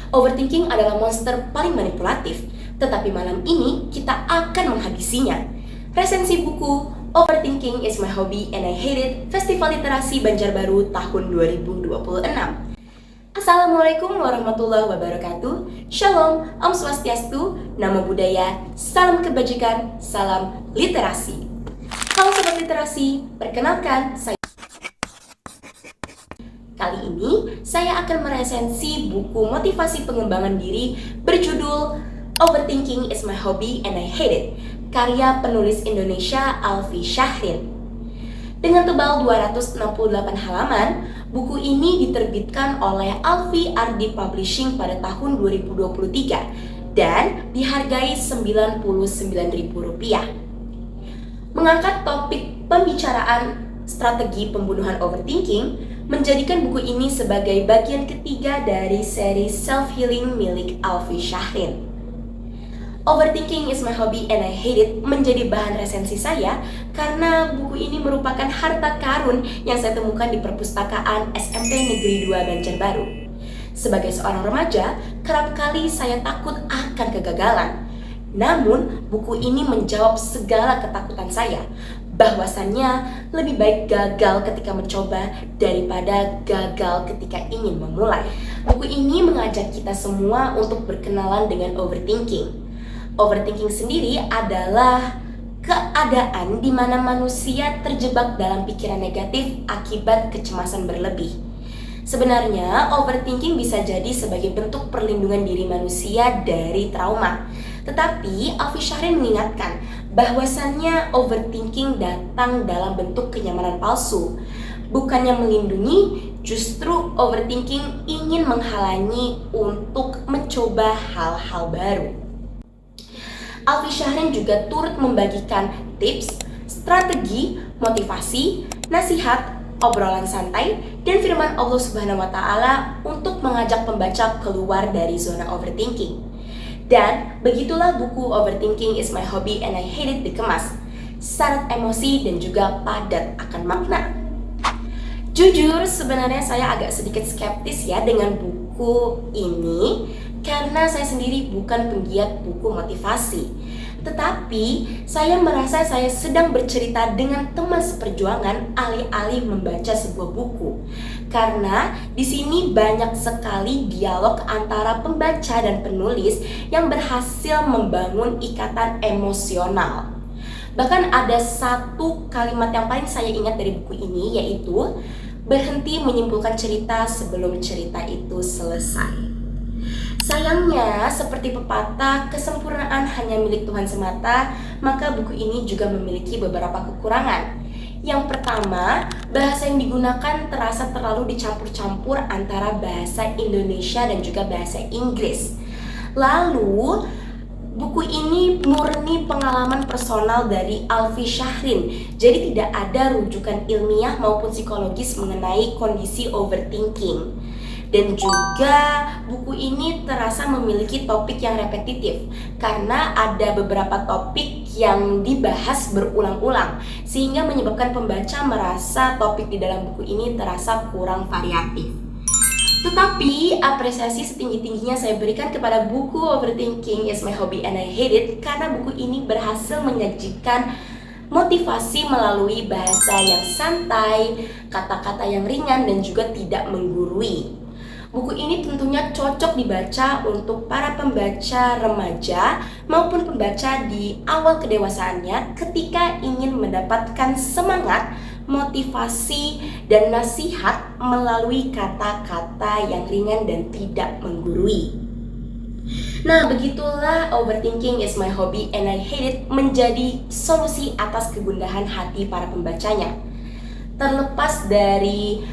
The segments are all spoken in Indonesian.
Overthinking adalah monster paling manipulatif, tetapi malam ini kita akan menghabisinya. Resensi buku Overthinking is My Hobby and I Hate It, Festival Literasi Banjarbaru tahun 2026. Assalamualaikum warahmatullahi wabarakatuh. Shalom, Om Swastiastu, Namo Buddhaya, salam kebajikan, salam literasi. Halo Sobat Literasi, perkenalkan saya. Kali ini saya akan meresensi buku motivasi pengembangan diri berjudul Overthinking is My Hobby and I Hate It, karya penulis Indonesia Alfi Syahrin. Dengan tebal 268 halaman, buku ini diterbitkan oleh Alfi Ardi Publishing pada tahun 2023 dan dihargai Rp99.000. Mengangkat topik pembicaraan strategi pembunuhan overthinking menjadikan buku ini sebagai bagian ketiga dari seri self-healing milik Alfi Syahrin. Overthinking is My Hobby and I Hate It menjadi bahan resensi saya karena buku ini merupakan harta karun yang saya temukan di perpustakaan SMP Negeri 2 Banjarbaru. Sebagai seorang remaja, kerap kali saya takut akan kegagalan. Namun, buku ini menjawab segala ketakutan saya, bahwasannya lebih baik gagal ketika mencoba daripada gagal ketika ingin memulai. Buku ini mengajak kita semua untuk berkenalan dengan overthinking. Overthinking sendiri adalah keadaan di mana manusia terjebak dalam pikiran negatif akibat kecemasan berlebih. Sebenarnya, overthinking bisa jadi sebagai bentuk perlindungan diri manusia dari trauma. Tetapi, Alfi Syahrin mengingatkan bahwasannya overthinking datang dalam bentuk kenyamanan palsu. Bukannya melindungi, justru overthinking ingin menghalangi untuk mencoba hal-hal baru. Alfi Syahrin juga turut membagikan tips, strategi, motivasi, nasihat, obrolan santai, dan firman Allah Subhanahu wa Ta'ala untuk mengajak pembaca keluar dari zona overthinking. Dan begitulah buku Overthinking is My Hobby and I Hate It dikemas, syarat emosi dan juga padat akan makna. Jujur, sebenarnya saya agak sedikit skeptis ya dengan buku ini karena saya sendiri bukan penggiat buku motivasi. Tetapi saya merasa saya sedang bercerita dengan teman seperjuangan alih-alih membaca sebuah buku. Karena di sini banyak sekali dialog antara pembaca dan penulis yang berhasil membangun ikatan emosional. Bahkan ada satu kalimat yang paling saya ingat dari buku ini, yaitu berhenti menyimpulkan cerita sebelum cerita itu selesai. Sayangnya, seperti pepatah, kesempurnaan hanya milik Tuhan semata, maka buku ini juga memiliki beberapa kekurangan. Yang pertama, bahasa yang digunakan terasa terlalu dicampur-campur antara bahasa Indonesia dan juga bahasa Inggris. Lalu, buku ini murni pengalaman personal dari Alfi Syahrin, jadi tidak ada rujukan ilmiah maupun psikologis mengenai kondisi overthinking. Dan juga buku ini terasa memiliki topik yang repetitif karena ada beberapa topik yang dibahas berulang-ulang sehingga menyebabkan pembaca merasa topik di dalam buku ini terasa kurang variatif. Tetapi apresiasi setinggi-tingginya saya berikan kepada buku Overthinking is My Hobby and I Hate It karena buku ini berhasil menyajikan motivasi melalui bahasa yang santai, kata-kata yang ringan dan juga tidak menggurui. Buku ini tentunya cocok dibaca untuk para pembaca remaja maupun pembaca di awal kedewasaannya ketika ingin mendapatkan semangat, motivasi, dan nasihat melalui kata-kata yang ringan dan tidak menggurui. Nah, begitulah Overthinking is My Hobby and I Hate It menjadi solusi atas kegundahan hati para pembacanya. Terlepas dari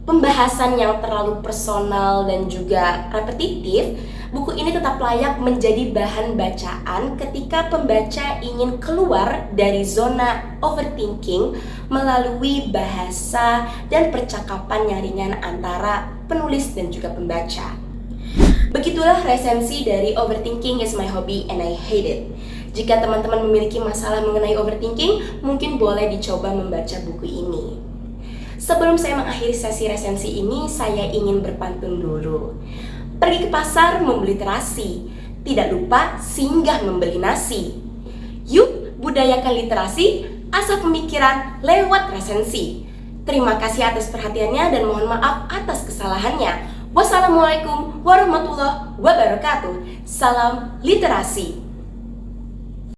pembahasan yang terlalu personal dan juga repetitif, buku ini tetap layak menjadi bahan bacaan ketika pembaca ingin keluar dari zona overthinking melalui bahasa dan percakapan yang ringan antara penulis dan juga pembaca. Begitulah resensi dari Overthinking is My Hobby and I Hate It. Jika teman-teman memiliki masalah mengenai overthinking, mungkin boleh dicoba membaca buku ini. Sebelum saya mengakhiri sesi resensi ini, saya ingin berpantun dulu. pergi ke pasar membeli terasi, tidak lupa singgah membeli nasi. Yuk, budayakan literasi, asal pemikiran lewat resensi. Terima kasih atas perhatiannya dan mohon maaf atas kesalahannya. Wassalamualaikum warahmatullahi wabarakatuh. Salam literasi.